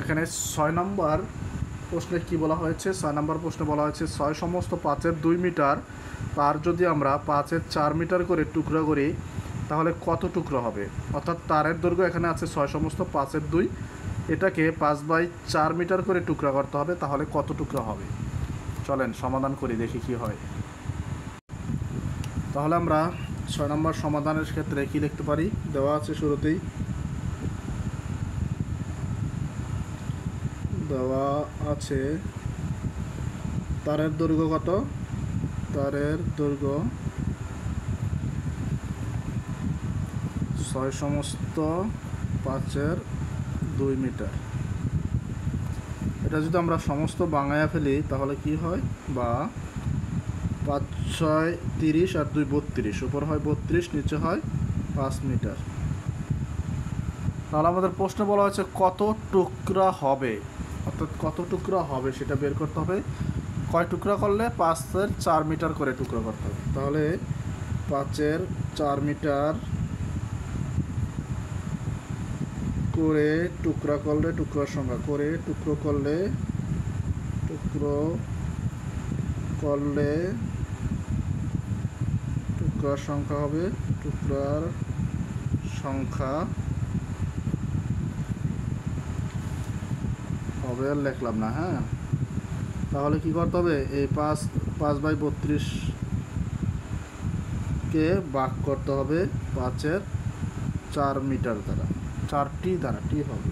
এখানে 6 নম্বর প্রশ্নে কি বলা হয়েছে? 6 নম্বর প্রশ্নে বলা হয়েছে 6 সমস্ত 5-এর 2 মিটার তার যদি আমরা 5-এর 4 মিটার করে টুকরা করি তাহলে কত টুকরো হবে? অর্থাৎ তারের দৈর্ঘ্য এখানে আছে 6 সমস্ত 5-এর 2, এটাকে 5/4 মিটার করে টুকরা করতে হবে, তাহলে কত টুকরা হবে? চলেন সমাধান করি, দেখি কি হয়। তাহলে আমরা 6 নম্বর সমাধানের ক্ষেত্রে কি লিখতে পারি? দেওয়া আছে শুরুতেই, দেওয়া আছে তারের দৈর্ঘ্য কত? তারের দৈর্ঘ্য 6 সমস্ত 5-এর 2 মিটার। এটা যদি আমরা সমস্ত বাঙাইয়া ফেলি তাহলে কি হয়? বা 5×6 30 আর 2 32, উপর হয় 32, নিচে হয় 5 মিটার। তাহলে আমাদের প্রশ্নে বলা হয়েছে কত টুকরা হবে, অর্থাৎ কত টুকরা হবে সেটা বের করতে হবে। কয় টুকরা করলে? 5-এর 4 মিটার করে টুকরা করতে হবে। তাহলে 5-এর 4 মিটার করে টুকরা করলে, টুকরার সংখ্যা করে টুকরো করলে টুকরার সংখ্যা হবে, টুকরার সংখ্যা হবে, আর লিখলাম না। হ্যাঁ, তাহলে কি করতে হবে? এই 5/32 কে ভাগ করতে হবে 5-এর 4 মিটার দ্বারা, 4টি দ্বারা, টি হবে,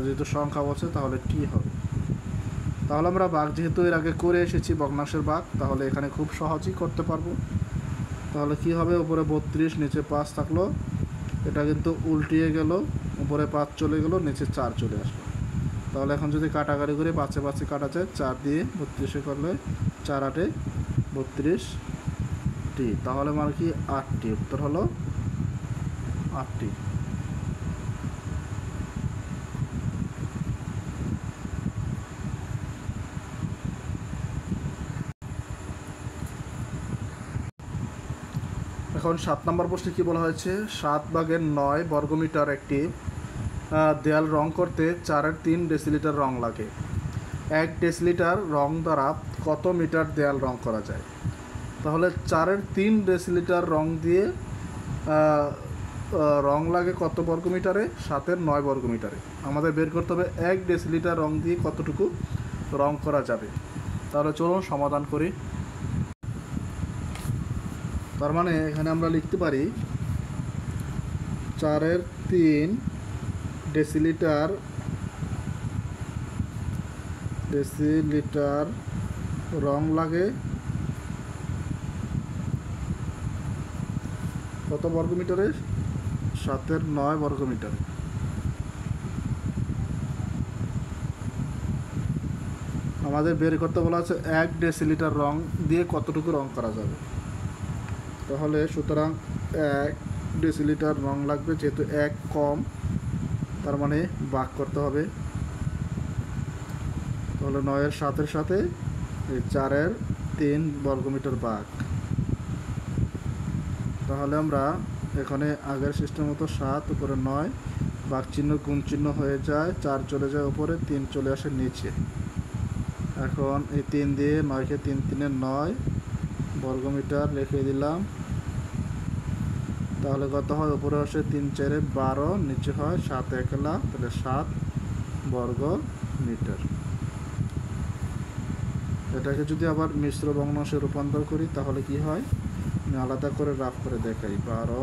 যেহেতু সংখ্যা বলছে তাহলে টি হবে। তাহলে আমরা ভাগ যেহেতু এর আগে করে এসেছি ভগ্নাংশের ভাগ, তাহলে এখানে খুব সহজেই করতে পারবো। তাহলে কি হবে? উপরে 32, নিচে 5 থাকলো, এটা কিন্তু উল্টিয়ে গেল, উপরে 5 চলে গেল, নিচে 4 চলে আসলো। তাহলে এখন যদি কাটাকাটি করে 5-এ কাটা যায়, 4 দিয়ে 32-এ করলে 4×8 32টি, তাহলে মানে কি 8টি। উত্তর হলো 8টি। এখন 7 নম্বর প্রশ্নে কি বলা হয়েছে? 7/9 বর্গমিটার একটি দেয়াল রং করতে 4/3 ডেসিলিটার রং লাগে। 1 ডেসিলিটার রং দ্বারা কত মিটার দেয়াল রং করা যায়? তাহলে 4/3 ডেসিলিটার রং দিয়ে রং লাগে কত বর্গমিটারে? 7/9 বর্গমিটারে। আমাদের বের করতে হবে 1 ডেসিলিটার রং দিয়ে কতটুকু রং করা যাবে। তাহলে চলুন সমাধান করি। তার মানে এখানে আমরা লিখতে পারি 4/3 ডেসিলিটার রং লাগে কত বর্গমিটারে? 7/9 বর্গমিটারে। আমাদের বের করতে বলা আছে 1 ডেসিলিটার রং দিয়ে কতটুকু রং করা যাবে। তাহলে সুতরাং 1 ডেসিলিটার রং লাগবে, যেহেতু 1 কম, তার মানে ভাগ করতে হবে। তাহলে 9-এর 7-এর সাথে 4/3 বর্গমিটার ভাগ। তাহলে আমরা এখানে আগের সিস্টেম মতো 7 উপরে 9, ভাগ চিহ্ন গুণ চিহ্ন হয়ে যায়, 4 চলে যায় উপরে, 3 চলে আসে নিচে। এখন এই 3 দিয়ে 9কে 3×3 9 বর্গমিটার রেখে দিলাম। তাহলে কত হয়? উপরে আসে 3×4 12, নিচে হয় 7×1, তাহলে 7 বর্গ মিটার। এটাকে যদি আবার মিশ্র ভগ্নাংশে রূপান্তর করি তাহলে কি হয়? আমি আলাদা করে রাফ করে দেখাই। 12,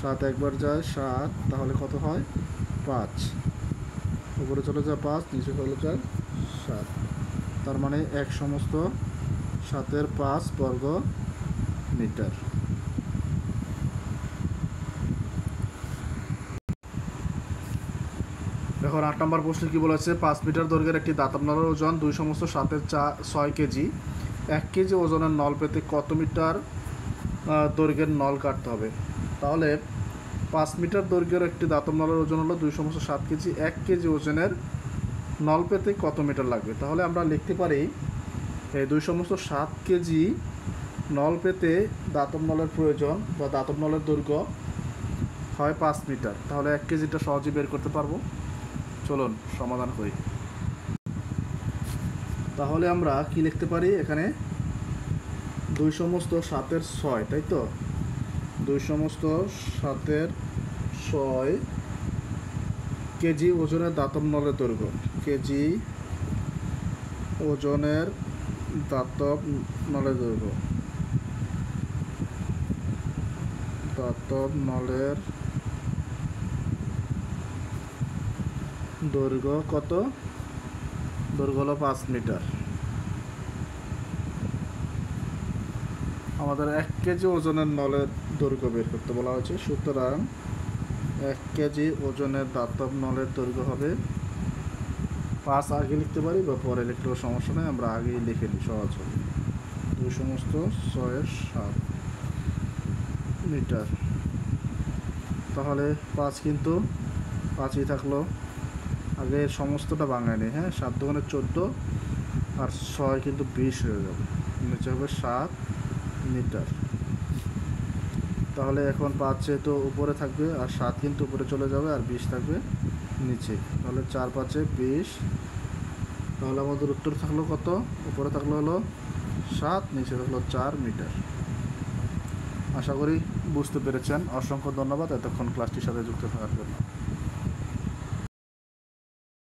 7 একবার যায় 7, তাহলে কত হয়? 5, উপরে চলে যায় 5, নিচে চলে যায় 7, তার মানে 1 সমস্ত 7/5 বর্গ মিটার। এখন 8 নম্বর প্রশ্নে কি বলেছে? 5 মিটার দৈর্ঘ্যের একটি দাতব নলের ওজন 2 সমস্ত 7/6 কেজি। 1 কেজি ওজনের নল পেতে কত মিটার দৈর্ঘ্যের নল কাটতে হবে? তাহলে 5 মিটার দৈর্ঘ্যের একটি দাতব নলের ওজন হলো 2 সমস্ত 7 কেজি। 1 কেজি ওজনের নল পেতে কত মিটার লাগবে? তাহলে আমরা লিখতে পারি 2 সমস্ত 7 কেজি নল পেতে দাতব নলের প্রয়োজন বা দাতব নলের দৈর্ঘ্য হয় 5 মিটার। তাহলে 1 কেজিটা সহজেই বের করতে পারবো। চলুন সমাধান করি। তাহলে আমরা কি লিখতে পারি এখানে 2 সমস্ত 7-এর 6, তাই তো 2 সমস্ত 7-এর 6 কেজি ওজনের দাতব নলের দৈর্ঘ্য, কেজি ওজনের দাতব নলের দৈর্ঘ্য, দাতব নলের দৈর্ঘ্য কত? দৈর্ঘ্য হলো 5 মিটার। আমাদের 1 কেজি ওজনের নলের দৈর্ঘ্য বের করতে বলা হয়েছে, সুতরাং 1 কেজি ওজনের দাতব নলের দৈর্ঘ্য হবে 5, আগে লিখতে পারি বা পরে লিখলেও সমস্যা নেই, আমরা আগেই লিখে নিই, সহজ হবে। 2 সমস্ত 6-এর 7 মিটার, তাহলে 5 কিন্তু 5ই থাকলো, আগে সমস্তটা ভাঙায় নেই, হ্যাঁ 7 দোকানে 14 আর 6 কিন্তু 20 হয়ে যাবে, নিচে হবে 7 মিটার। তাহলে এখন 5 যেহেতু উপরে থাকবে আর 7 কিন্তু উপরে চলে যাবে আর 20 থাকবে নিচে, তাহলে 4 5 20। তাহলে আমাদের উত্তর থাকলো কত? উপরে থাকলো হলো 7, নিচে থাকলো 4 মিটার। আশা করি বুঝতে পেরেছেন। অসংখ্য ধন্যবাদ এতক্ষণ ক্লাসটির সাথে যুক্ত থাকার জন্য।